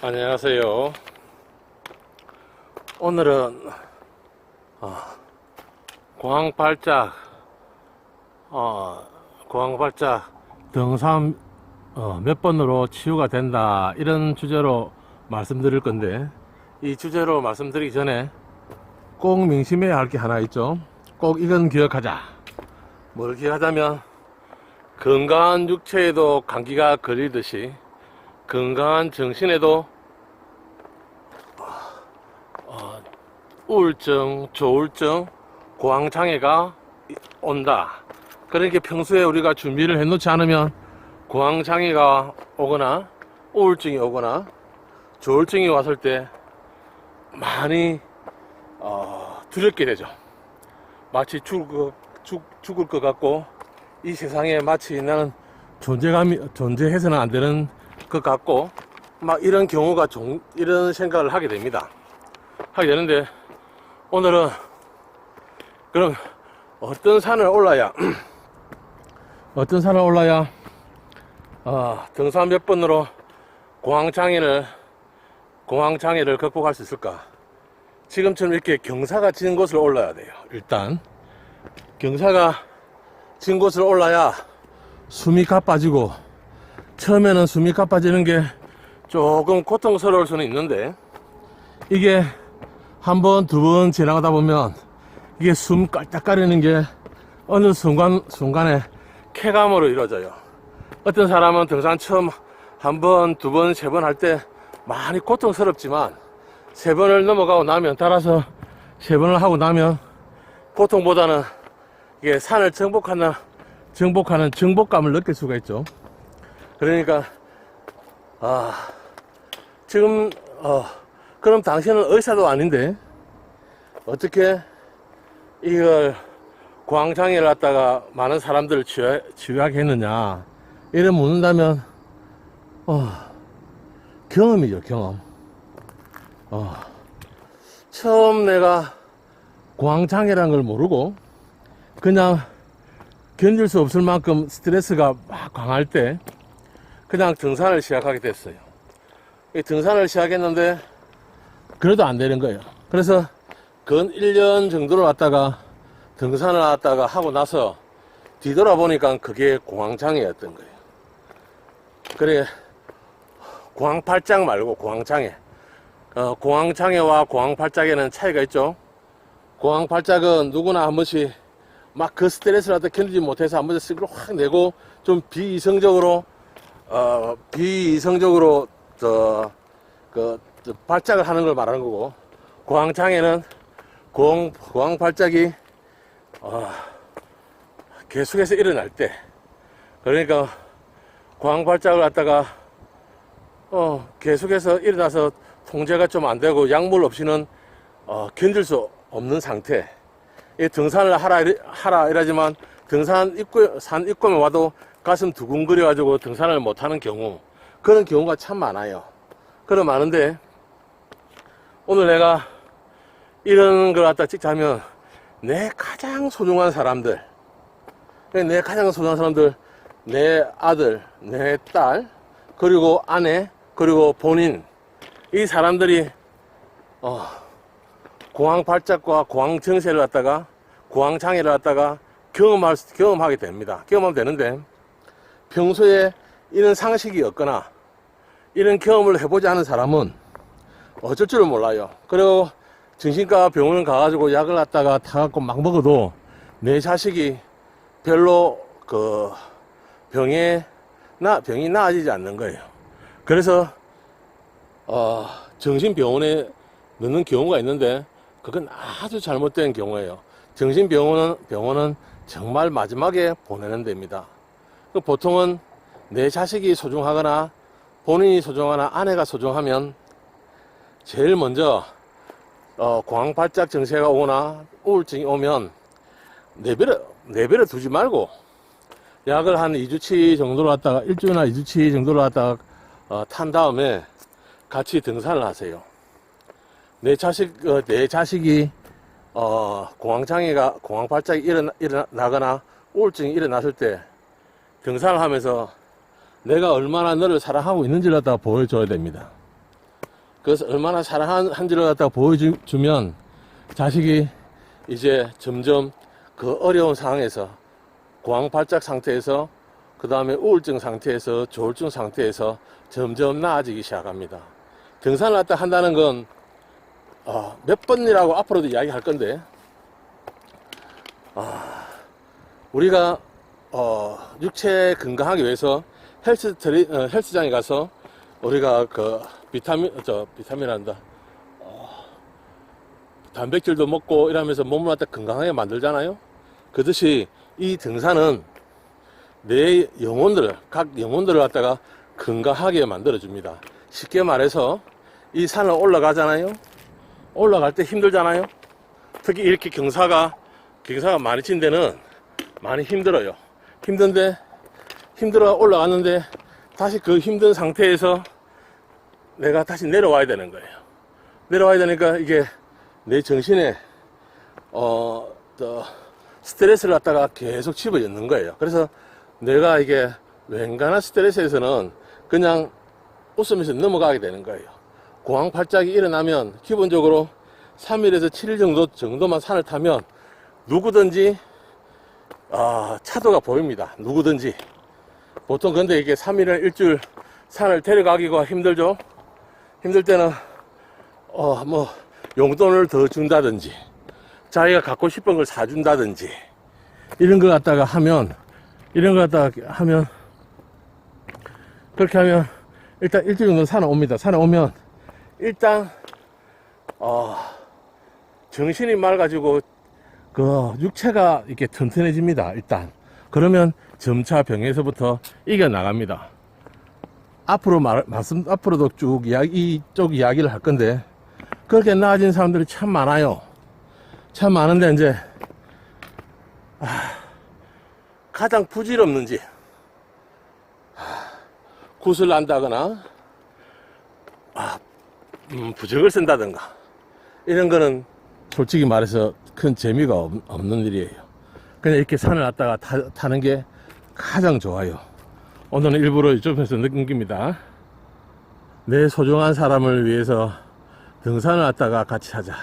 안녕하세요. 오늘은 고항발작 등산 몇 번으로 치유가 된다, 이런 주제로 말씀드릴 건데, 이 주제로 말씀드리기 전에 꼭 명심해야 할 게 하나 있죠. 꼭 이건 기억하자. 뭘 기억하자면, 건강한 육체에도 감기가 걸리듯이 건강한 정신에도 우울증, 조울증, 고황장애가 온다. 그러니까 평소에 우리가 준비를 해놓지 않으면 고황장애가 오거나 우울증이 오거나 조울증이 왔을 때 많이 두렵게 되죠. 마치 죽을 것 같고, 이 세상에 마치 나는 존재해서는 안 되는 것 같고, 막 이런 경우가 이런 생각을 하게 되는데, 오늘은 그럼 어떤 산을 올라야 등산 몇 번으로 고황장애를 극복할 수 있을까? 지금처럼 이렇게 경사가 진 곳을 올라야 돼요. 일단 경사가 진 곳을 올라야 숨이 가빠지고, 처음에는 숨이 가빠지는 게 조금 고통스러울 수는 있는데, 이게 한 번, 두 번 지나가다 보면 이게 숨 깔딱거리는 게 어느 순간에 쾌감으로 이루어져요. 어떤 사람은 등산 처음 한 번, 두 번, 세 번 할 때 많이 고통스럽지만, 세 번을 넘어가고 나면, 따라서 세 번을 하고 나면 고통보다는 이게 산을 정복하는 정복감을 느낄 수가 있죠. 그러니까 지금 그럼 당신은 의사도 아닌데 어떻게 이걸 고황장애를 갖다가 많은 사람들을 치유하게 했느냐, 이런 묻는다면 경험이죠. 경험. 처음 내가 고황장애라는 걸 모르고 그냥 견딜 수 없을 만큼 스트레스가 막 강할 때 그냥 등산을 시작하게 됐어요. 이 등산을 시작했는데 그래도 안 되는 거예요. 그래서 근 1년 정도를 왔다가 등산을 왔다가 하고 나서 뒤돌아보니까 그게 고황장애였던 거예요. 그래, 고황발작 말고 고황장애. 고황장애와 고황발작에는 차이가 있죠. 고황발작은 누구나 한 번씩 막 그 스트레스를 갖다 견디지 못해서 한 번씩 스스로 확 내고 좀 비이성적으로 발작을 하는 걸 말하는 거고, 고황장애는 고황발작이 계속해서 일어날 때, 그러니까 고황발작을 갖다가 계속해서 일어나서 통제가 좀 안 되고 약물 없이는 견딜 수 없는 상태. 이 등산을 하라 이러지만 산 입구에 와도 가슴 두근거려 가지고 등산을 못하는 경우, 그런 경우가 참 많아요. 그럼 많은데, 오늘 내가 이런 걸 갖다 찍자면 내 가장 소중한 사람들, 내 아들, 내 딸, 그리고 아내, 그리고 본인, 이 사람들이 고황발작과 고황증세를 갖다가, 고황장애를 갖다가 경험하게 됩니다. 경험하면 되는데, 평소에 이런 상식이 없거나 이런 경험을 해보지 않은 사람은 어쩔 줄을 몰라요. 그리고 정신과 병원을 가가지고 약을 갖다가 타갖고 막 먹어도 내 자식이 별로 병이 나아지지 않는 거예요. 그래서 정신병원에 넣는 경우가 있는데, 그건 아주 잘못된 경우예요. 정신병원은 정말 마지막에 보내는 데입니다. 보통은 내 자식이 소중하거나 본인이 소중하거나 아내가 소중하면 제일 먼저 고황발작 증세가 오거나 우울증이 오면 내버려 두지 말고 약을 한 2주치 정도로 갖다가, 1주나 2주치 정도로 갖다가 탄 다음에 같이 등산을 하세요. 내 자식이 고황발작이 일어나거나 우울증이 일어났을 때 등산을 하면서 내가 얼마나 너를 사랑하고 있는지를 갖다가 보여줘야 됩니다. 그래서 얼마나 사랑한지를 갖다가 보여주면 자식이 이제 점점 그 어려운 상황에서 고황발작 상태에서 그 다음에 우울증 상태에서 조울증 상태에서 점점 나아지기 시작합니다. 등산을 갖다 한다는 건 몇 번이라고 앞으로도 이야기할 건데 우리가 육체 건강하기 위해서 헬스장에 가서 우리가 그 비타민한다 단백질도 먹고 이러면서 몸을 갖다 건강하게 만들잖아요. 그렇듯이 이 등산은 내 각 영혼들을 갖다가 건강하게 만들어줍니다. 쉽게 말해서 이 산을 올라가잖아요. 올라갈 때 힘들잖아요. 특히 이렇게 경사가 많이 친 데는 많이 힘들어요. 힘들어 올라갔는데 다시 그 힘든 상태에서 내가 다시 내려와야 되는 거예요. 내려와야 되니까 이게 내 정신에 스트레스를 갖다가 계속 집어넣는 거예요. 그래서 내가 이게 웬간한 스트레스에서는 그냥 웃으면서 넘어가게 되는 거예요. 고황발작이 일어나면 기본적으로 3일에서 7일 정도만 산을 타면 누구든지 차도가 보입니다. 누구든지. 보통 근데 이게 3일이나 일주일 산을 데려가기가 힘들죠. 힘들 때는 뭐 용돈을 더 준다든지 자기가 갖고 싶은 걸 사준다든지 이런 거 갖다가 하면 그렇게 하면 일단 일주일 정도 산에 옵니다. 산에 오면 일단 정신이 맑아지고 그 육체가 이렇게 튼튼해집니다. 일단 그러면 점차 병에서부터 이겨나갑니다. 앞으로도 쭉 이쪽 이야기를 할 건데 그렇게 나아진 사람들이 참 많아요. 참 많은데 이제 가장 부질없는지 굿을 난다거나 부적을 쓴다든가 이런 거는 솔직히 말해서 큰 재미가 없는 일이에요. 그냥 이렇게 산을 갔다가 타는 게 가장 좋아요. 오늘은 일부러 이쪽에서 느낍니다. 내 소중한 사람을 위해서 등산을 갔다가 같이 하자.